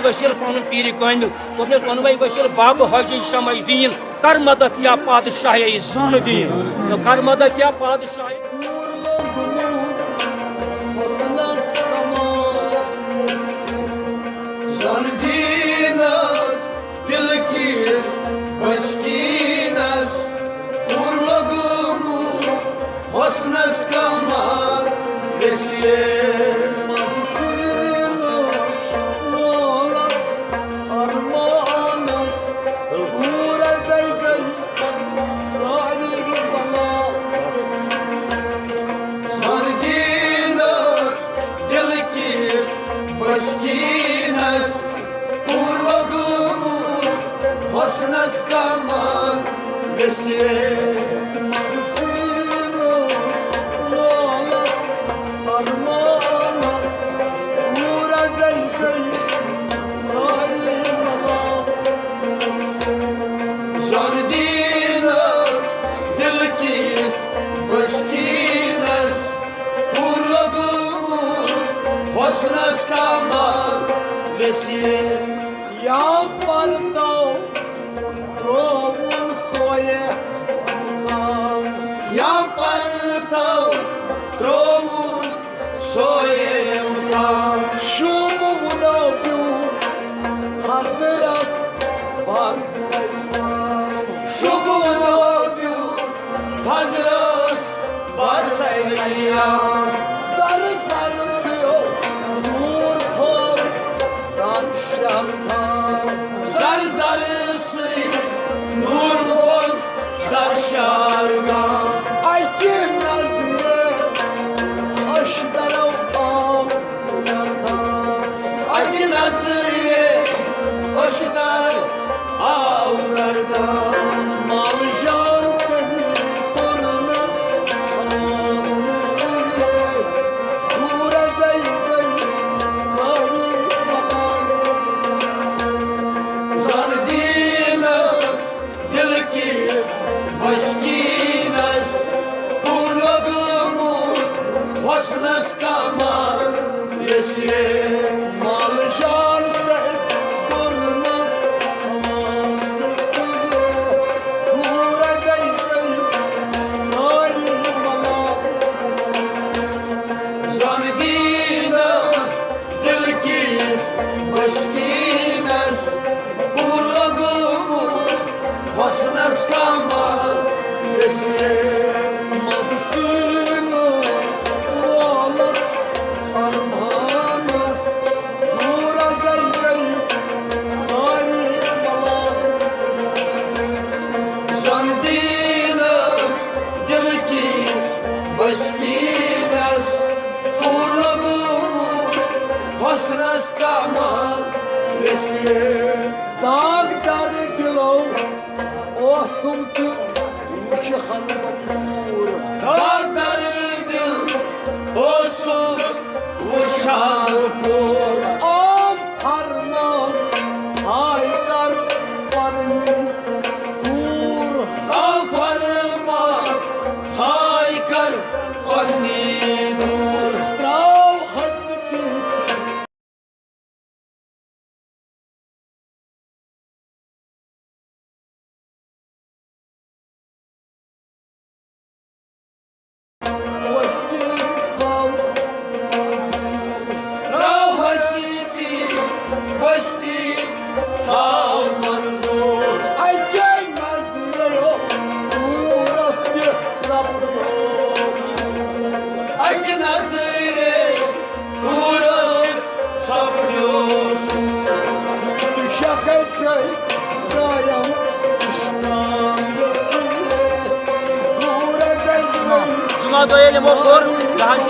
वशील पन पीर कामिल दोपनस वन वशील बाब हाजी शमशदीन कर मदद या पादशाह जान दीन कर मदद या पादशाह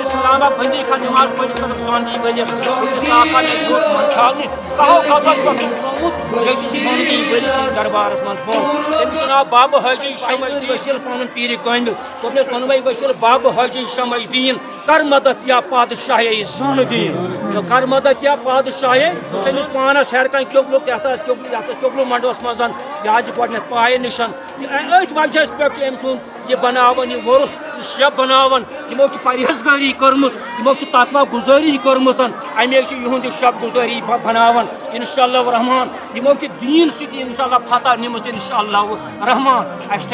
सलामा बंदी का नमाज पढ़ सोनी बलि कहो कबल सोनी बलि दरबारस मन जनाब बाब हाजी शमशदीन वशील पन पीर कामिल दोपनस वन वशील बाब हाजी शमशदीन कर मदद या पादशाह जान दीन कर मदद या पादशाह तमिस पानस हर कह क्योबल क्योबल मंडस मज यह गो पाए निशन अथ वजह पे अम सुन यह बनावन यह वुरुस शब बनावन यमो परहेजगारी कर्मुस यमो तकवा गुजारी कर्मुस अमे यह शब गुजारी बनावन इंशाअल्लाह रहमान यमो दीन सत इंशाअल्लाह फतह निमुस इंशाअल्लाह रहमान अस